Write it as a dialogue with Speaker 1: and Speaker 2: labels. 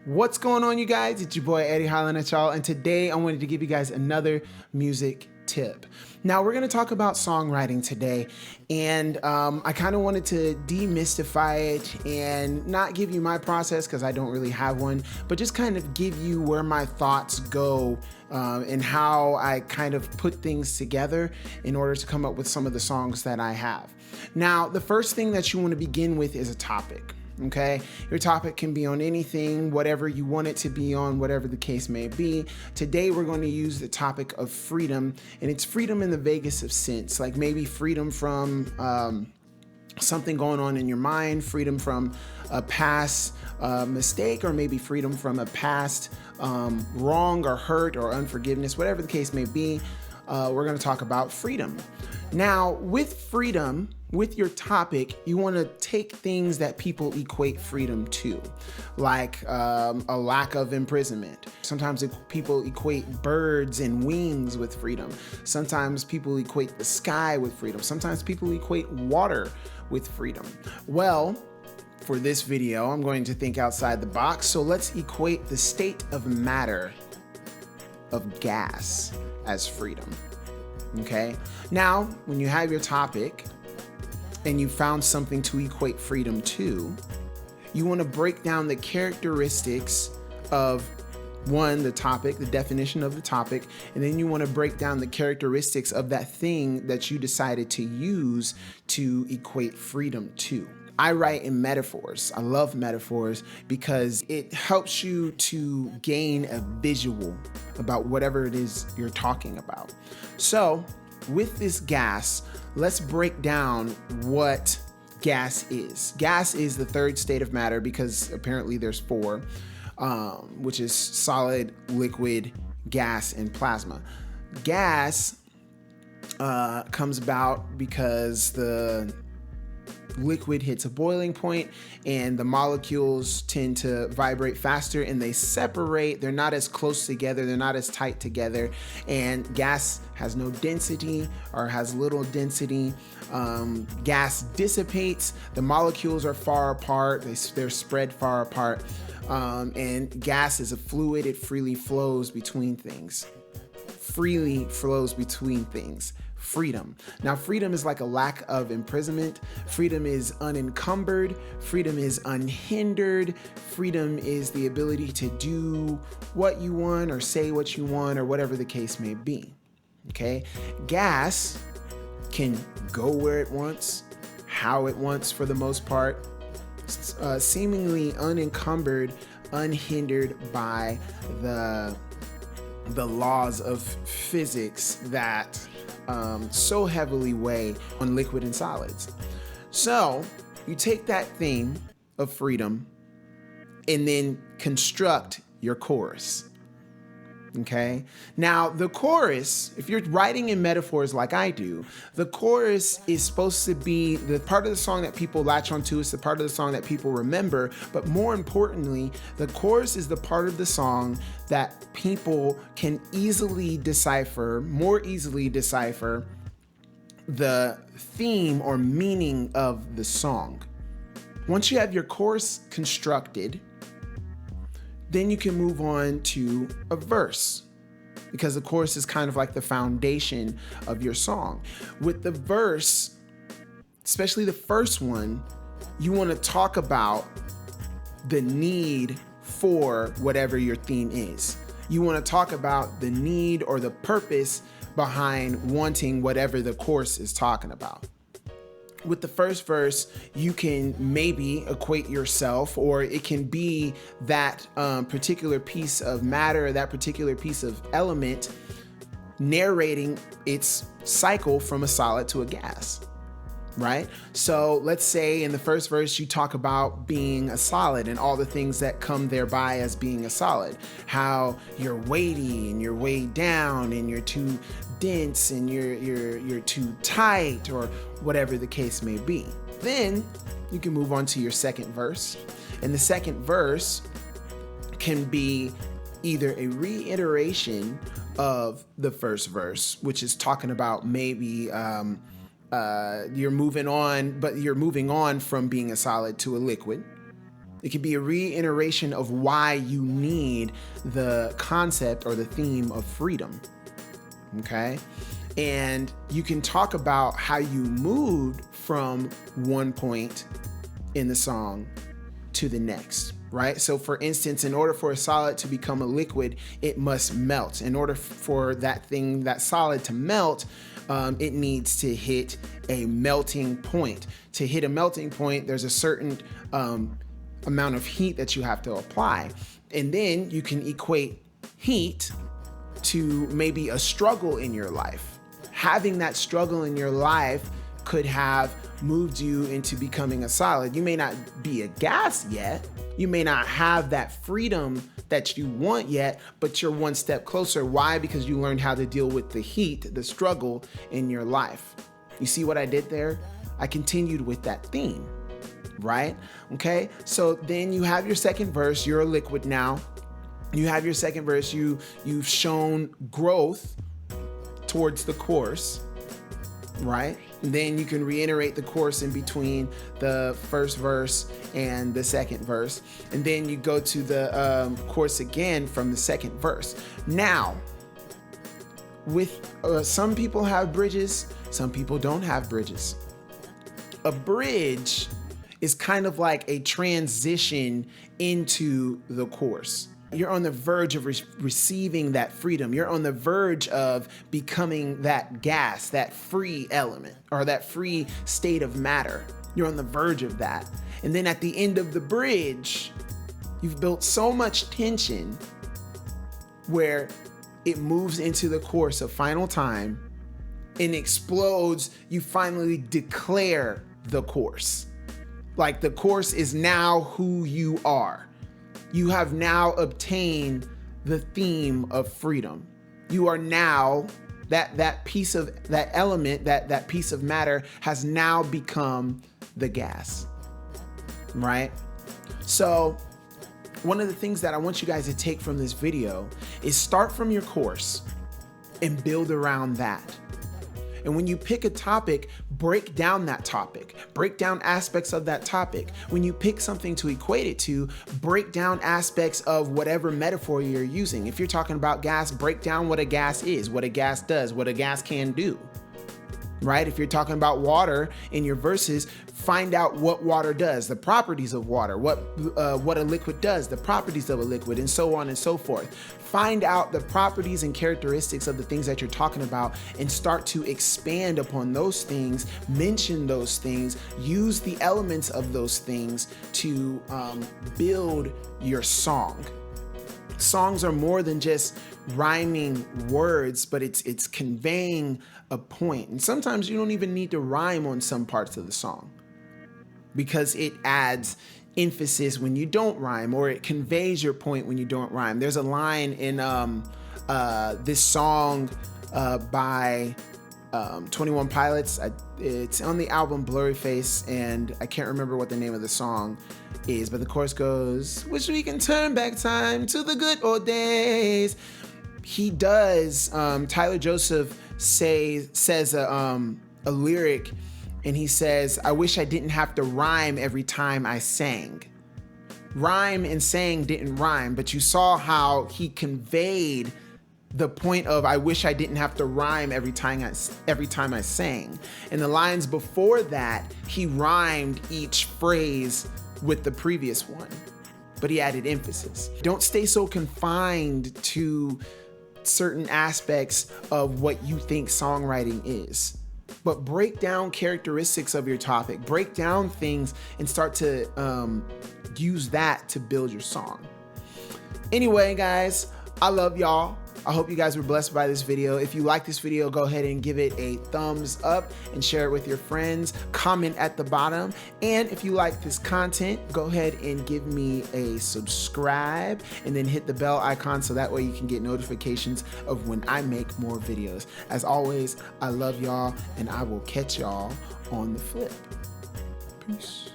Speaker 1: What's going on, you guys? It's your boy Eddie hollering at y'all, and today I wanted to give you guys another music tip. Now we're going to talk about songwriting today, and I kind of wanted to demystify it and not give you my process because I don't really have one, but just kind of give you where my thoughts go and how I kind of put things together in order to come up with some of the songs that I have. Now, the first thing that you want to begin with is a topic. Okay, your topic can be on anything, whatever you want it to be on, whatever the case may be. Today, we're going to use the topic of freedom, and it's freedom in the vaguest sense, like maybe freedom from something going on in your mind, freedom from a past mistake, or maybe freedom from a past wrong or hurt or unforgiveness, whatever the case may be. We're going to talk about freedom. Now, with freedom, with your topic, you want to take things that people equate freedom to, like a lack of imprisonment. Sometimes people equate birds and wings with freedom. Sometimes people equate the sky with freedom. Sometimes people equate water with freedom. Well, for this video, I'm going to think outside the box. So let's equate the state of matter of gas as freedom. Okay. Now, when you have your topic and you found something to equate freedom to, you want to break down the characteristics of the topic, the definition of the topic, and then you want to break down the characteristics of that thing that you decided to use to equate freedom to. I write in metaphors. I love metaphors because it helps you to gain a visual about whatever it is you're talking about. So with this gas, let's break down what gas is. Gas is the third state of matter because apparently there's four, which is solid, liquid, gas, and plasma. Gas comes about because the liquid hits a boiling point and the molecules tend to vibrate faster and they separate. They're not as close together. They're not as tight together. And gas has no density or has little density. Gas dissipates. The molecules are far apart. They're spread far apart. And gas is a fluid. It freely flows between things. Freely flows between things. Freedom. Now, freedom is like a lack of imprisonment. Freedom is unencumbered. Freedom is unhindered. Freedom is the ability to do what you want or say what you want or whatever the case may be. Okay? Gas can go where it wants, how it wants for the most part, seemingly unencumbered, unhindered by the laws of physics that so heavily weigh on liquid and solids. So you take that theme of freedom and then construct your chorus. Okay. Now the chorus, if you're writing in metaphors like I do, the chorus is supposed to be the part of the song that people latch onto. It's the part of the song that people remember. But more importantly, the chorus is the part of the song that people can more easily decipher the theme or meaning of the song. Once you have your chorus constructed, then you can move on to a verse because the chorus is kind of like the foundation of your song. With the verse, especially the first one, you want to talk about the need for whatever your theme is. You want to talk about the need or the purpose behind wanting whatever the chorus is talking about. With the first verse, you can maybe equate yourself, or it can be that particular piece of matter, that particular piece of element narrating its cycle from a solid to a gas, right? So let's say in the first verse, you talk about being a solid and all the things that come thereby as being a solid, how you're weighty and you're weighed down and you're too dense and you're too tight or whatever the case may be. Then you can move on to your second verse. And the second verse can be either a reiteration of the first verse, which is talking about maybe you're moving on, but you're moving on from being a solid to a liquid. It could be a reiteration of why you need the concept or the theme of freedom. Okay? And you can talk about how you moved from one point in the song to the next, right? So for instance, in order for a solid to become a liquid, it must melt. In order for that solid to melt, it needs to hit a melting point. To hit a melting point, there's a certain amount of heat that you have to apply. And then you can equate heat to maybe a struggle in your life. Having that struggle in your life could have moved you into becoming a solid. You may not be a gas yet. You may not have that freedom that you want yet, but you're one step closer. Why? Because you learned how to deal with the heat, the struggle in your life. You see what I did there? I continued with that theme, right? Okay, so then you have your second verse. You're a liquid now. You have your second verse. You've shown growth towards the chorus, right? And then you can reiterate the chorus in between the first verse and the second verse. And then you go to the chorus again from the second verse. Now, with some people have bridges, some people don't have bridges. A bridge is kind of like a transition into the chorus. You're on the verge of receiving that freedom. You're on the verge of becoming that gas, that free element, or that free state of matter. You're on the verge of that. And then at the end of the bridge, you've built so much tension where it moves into the chorus of final time and explodes. You finally declare the chorus. Like the chorus is now who you are. You have now obtained the theme of freedom. You are now that piece of that element, that piece of matter has now become the gas, right? So one of the things that I want you guys to take from this video is start from your chorus and build around that. And when you pick a topic, break down that topic, break down aspects of that topic. When you pick something to equate it to, break down aspects of whatever metaphor you're using. If you're talking about gas, break down what a gas is, what a gas does, what a gas can do, right? If you're talking about water in your verses, find out what water does, the properties of water, what a liquid does, the properties of a liquid, and so on and so forth. Find out the properties and characteristics of the things that you're talking about and start to expand upon those things, mention those things, use the elements of those things to build your song. Songs are more than just rhyming words, but it's conveying a point. And sometimes you don't even need to rhyme on some parts of the song because it adds emphasis when you don't rhyme, or it conveys your point when you don't rhyme. There's a line in this song by 21 Pilots. It's on the album Blurry Face, and I can't remember what the name of the song is, but the chorus goes, "Wish we can turn back time to the good old days." He does, Tyler Joseph says a lyric, and he says, "I wish I didn't have to rhyme every time I sang." Rhyme and sang didn't rhyme, but you saw how he conveyed the point of, I wish I didn't have to rhyme every time I sang. And the lines before that, he rhymed each phrase with the previous one, but he added emphasis. Don't stay so confined to certain aspects of what you think songwriting is, but break down characteristics of your topic, break down things, and start to use that to build your song. Anyway, guys, I love y'all. I hope you guys were blessed by this video. If you like this video, go ahead and give it a thumbs up and share it with your friends. Comment at the bottom. And if you like this content, go ahead and give me a subscribe and then hit the bell icon so that way you can get notifications of when I make more videos. As always, I love y'all, and I will catch y'all on the flip. Peace.